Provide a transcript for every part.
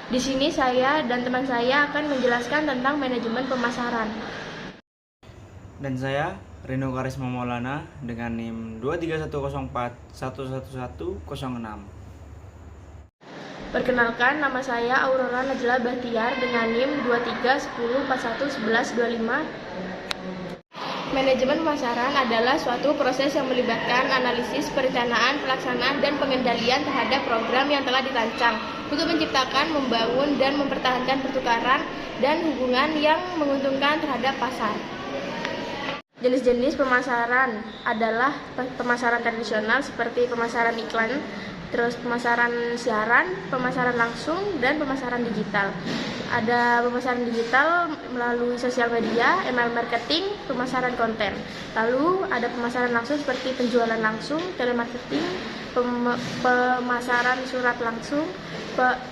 Di sini saya dan teman saya akan menjelaskan tentang manajemen pemasaran. Dan saya Rino Karisma Maulana dengan NIM 23104111106. Perkenalkan, nama saya Aurora Najla Bahtiar dengan NIM 2310411125. Manajemen pemasaran adalah suatu proses yang melibatkan analisis, perencanaan, pelaksanaan, dan pengendalian terhadap program yang telah dirancang untuk menciptakan, membangun, dan mempertahankan pertukaran dan hubungan yang menguntungkan terhadap pasar. Jenis-jenis pemasaran adalah pemasaran tradisional seperti pemasaran iklan, terus pemasaran siaran, pemasaran langsung, dan pemasaran digital. Ada pemasaran digital melalui sosial media, email marketing, pemasaran konten. Lalu ada pemasaran langsung seperti penjualan langsung, telemarketing, pemasaran surat langsung.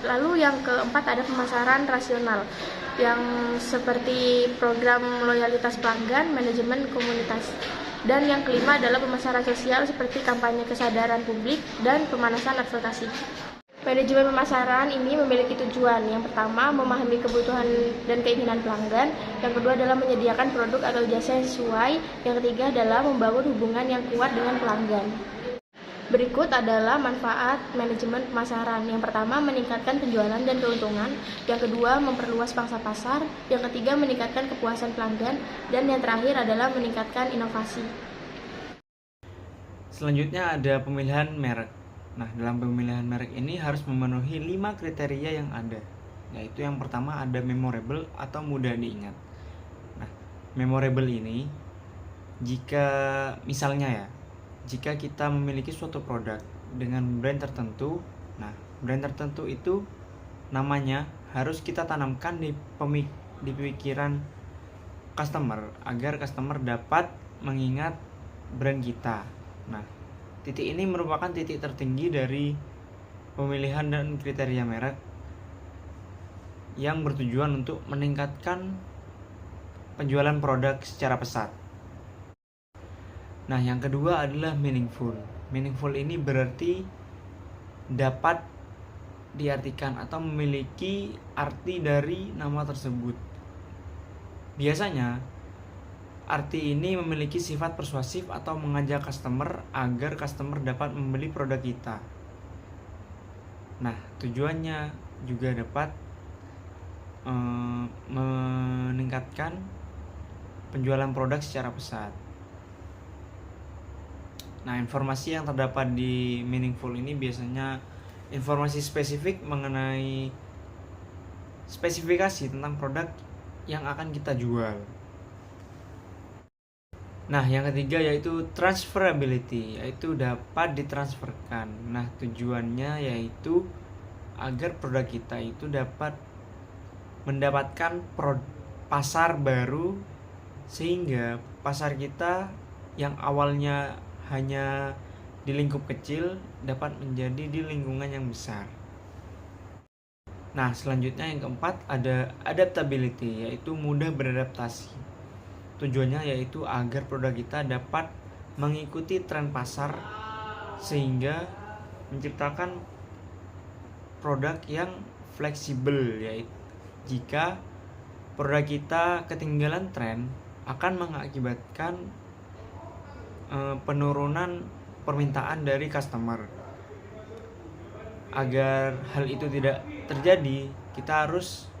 Lalu yang keempat ada pemasaran rasional yang seperti program loyalitas pelanggan, manajemen komunitas. Dan yang kelima adalah pemasaran sosial seperti kampanye kesadaran publik dan pemanasan advokasi. Manajemen pemasaran ini memiliki tujuan. Yang pertama, memahami kebutuhan dan keinginan pelanggan. Yang kedua adalah menyediakan produk atau jasa yang sesuai. Yang ketiga adalah membangun hubungan yang kuat dengan pelanggan. Berikut adalah manfaat manajemen pemasaran. Yang pertama, meningkatkan penjualan dan keuntungan. Yang kedua, memperluas pangsa pasar. Yang ketiga, meningkatkan kepuasan pelanggan. Dan yang terakhir adalah meningkatkan inovasi. Selanjutnya ada pemilihan merek. Nah, dalam pemilihan merek ini harus memenuhi 5 kriteria yang ada. Yaitu yang pertama ada memorable atau mudah diingat. Nah, memorable ini jika kita memiliki suatu produk dengan brand tertentu, nah brand tertentu itu namanya harus kita tanamkan di pikiran customer agar customer dapat mengingat brand kita. Nah, titik ini merupakan titik tertinggi dari pemilihan dan kriteria merek yang bertujuan untuk meningkatkan penjualan produk secara pesat. Nah, yang kedua adalah meaningful. Meaningful ini berarti dapat diartikan atau memiliki arti dari nama tersebut. Biasanya, arti ini memiliki sifat persuasif atau mengajak customer agar customer dapat membeli produk kita. Nah, tujuannya juga dapat meningkatkan penjualan produk secara pesat. Nah, informasi yang terdapat di meaningful ini biasanya informasi spesifik mengenai spesifikasi tentang produk yang akan kita jual. Nah, yang ketiga yaitu transferability, yaitu dapat ditransferkan. Nah, tujuannya yaitu agar produk kita itu dapat mendapatkan pasar baru sehingga pasar kita yang awalnya hanya di lingkup kecil dapat menjadi di lingkungan yang besar. Nah, selanjutnya yang keempat ada adaptability, yaitu mudah beradaptasi. Tujuannya yaitu agar produk kita dapat mengikuti tren pasar sehingga menciptakan produk yang fleksibel, yaitu jika produk kita ketinggalan tren akan mengakibatkan penurunan permintaan dari customer. Agar hal itu tidak terjadi, kita harus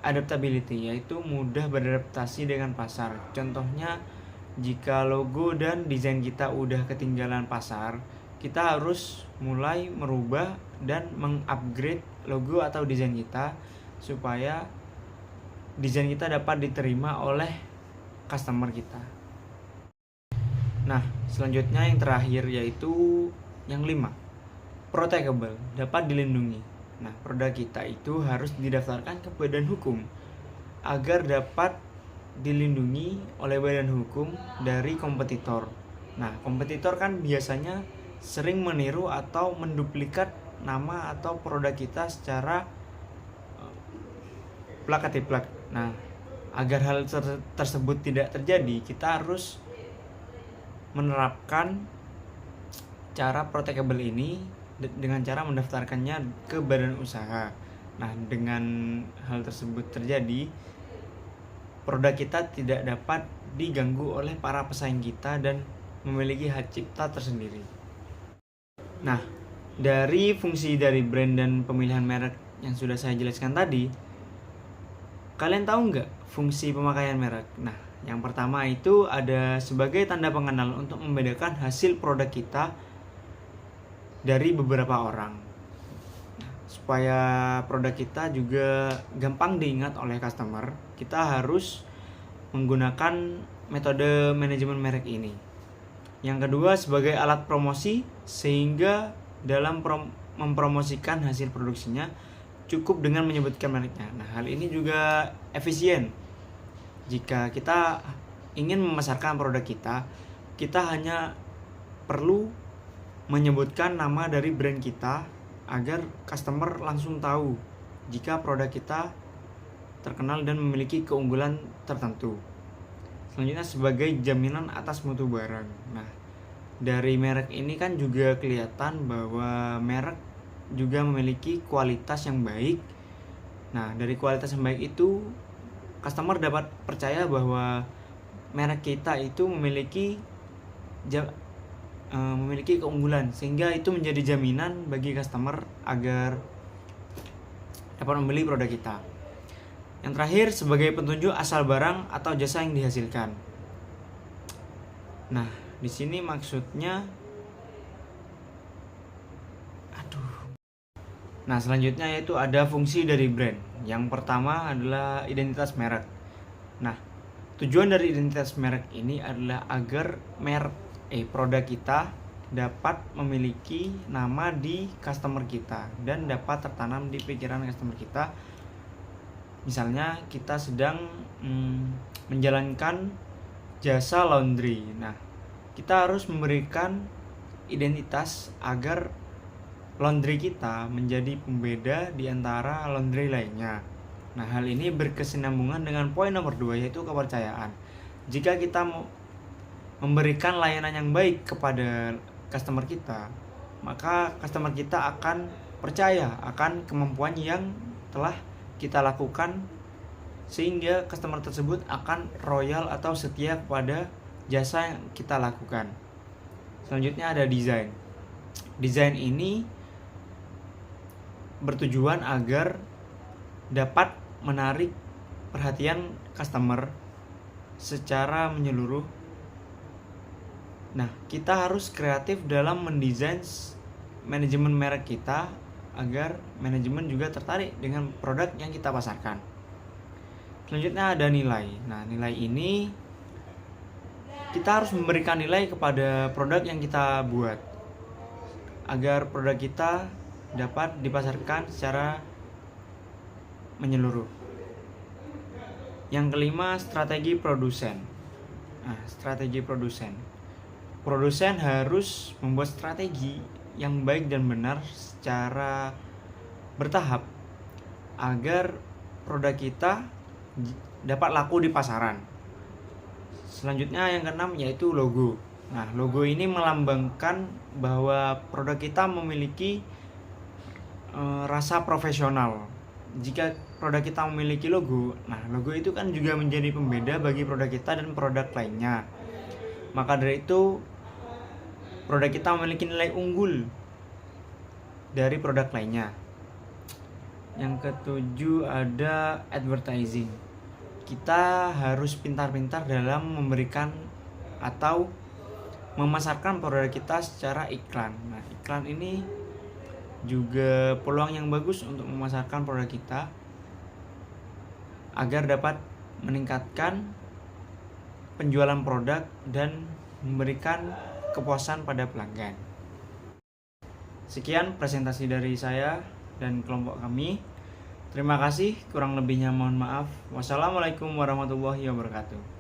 adaptability, yaitu mudah beradaptasi dengan pasar. Contohnya, jika logo dan desain kita udah ketinggalan pasar, kita harus mulai merubah dan mengupgrade logo atau desain kita supaya desain kita dapat diterima oleh customer kita. Nah, selanjutnya yang terakhir yaitu yang 5, protectable, dapat dilindungi. Nah, produk kita itu harus didaftarkan ke badan hukum agar dapat dilindungi oleh badan hukum dari kompetitor. Nah, kompetitor kan biasanya sering meniru atau menduplikat nama atau produk kita secara plak. Nah, agar hal tersebut tidak terjadi, kita harus menerapkan cara protectable ini dengan cara mendaftarkannya ke badan usaha. Nah, dengan hal tersebut terjadi, produk kita tidak dapat diganggu oleh para pesaing kita dan memiliki hak cipta tersendiri. Nah, dari fungsi dari brand dan pemilihan merek yang sudah saya jelaskan tadi, kalian tahu nggak fungsi pemakaian merek? Nah, yang pertama itu ada sebagai tanda pengenal untuk membedakan hasil produk kita dari beberapa orang. Nah, supaya produk kita juga gampang diingat oleh customer, kita harus menggunakan metode manajemen merek ini. Yang kedua, sebagai alat promosi, sehingga dalam mempromosikan hasil produksinya cukup dengan menyebutkan mereknya. Nah, hal ini juga efisien. Jika kita ingin memasarkan produk kita, kita hanya perlu menyebutkan nama dari brand kita agar customer langsung tahu jika produk kita terkenal dan memiliki keunggulan tertentu. Selanjutnya, sebagai jaminan atas mutu barang. Nah, dari merek ini kan juga kelihatan bahwa merek juga memiliki kualitas yang baik. Nah, dari kualitas yang baik itu customer dapat percaya bahwa merek kita itu memiliki keunggulan, sehingga itu menjadi jaminan bagi customer agar dapat membeli produk kita. Yang terakhir, sebagai petunjuk asal barang atau jasa yang dihasilkan. Nah, di sini maksudnya Nah, selanjutnya yaitu ada fungsi dari brand. Yang pertama adalah identitas merek. Nah, tujuan dari identitas merek ini adalah agar produk kita dapat memiliki nama di customer kita dan dapat tertanam di pikiran customer kita. Misalnya kita sedang menjalankan jasa laundry. Nah, kita harus memberikan identitas agar laundry kita menjadi pembeda di antara laundry lainnya. Nah, hal ini berkesinambungan dengan poin nomor 2, yaitu kepercayaan. Jika kita mau memberikan layanan yang baik kepada customer kita, maka customer kita akan percaya akan kemampuan yang telah kita lakukan, sehingga customer tersebut akan royal atau setia kepada jasa yang kita lakukan. Selanjutnya ada desain. Desain ini bertujuan agar dapat menarik perhatian customer secara menyeluruh. Nah, kita harus kreatif dalam mendesain manajemen merek kita agar manajemen juga tertarik dengan produk yang kita pasarkan. Selanjutnya ada nilai. Nah, nilai ini kita harus memberikan nilai kepada produk yang kita buat agar produk kita dapat dipasarkan secara menyeluruh. Yang kelima, strategi produsen. Nah, strategi produsen. Produsen harus membuat strategi yang baik dan benar secara bertahap agar produk kita dapat laku di pasaran. Selanjutnya yang keenam yaitu logo. Nah, logo ini melambangkan bahwa produk kita memiliki rasa profesional. Jika produk kita memiliki logo, nah logo itu kan juga menjadi pembeda bagi produk kita dan produk lainnya. Maka dari itu produk kita memiliki nilai unggul dari produk lainnya. Yang ketujuh ada advertising. Kita harus pintar-pintar dalam memberikan atau memasarkan produk kita secara iklan. Nah, iklan ini juga peluang yang bagus untuk memasarkan produk kita agar dapat meningkatkan penjualan produk dan memberikan kepuasan pada pelanggan. Sekian presentasi dari saya dan kelompok kami. Terima kasih, kurang lebihnya mohon maaf. Wassalamualaikum warahmatullahi wabarakatuh.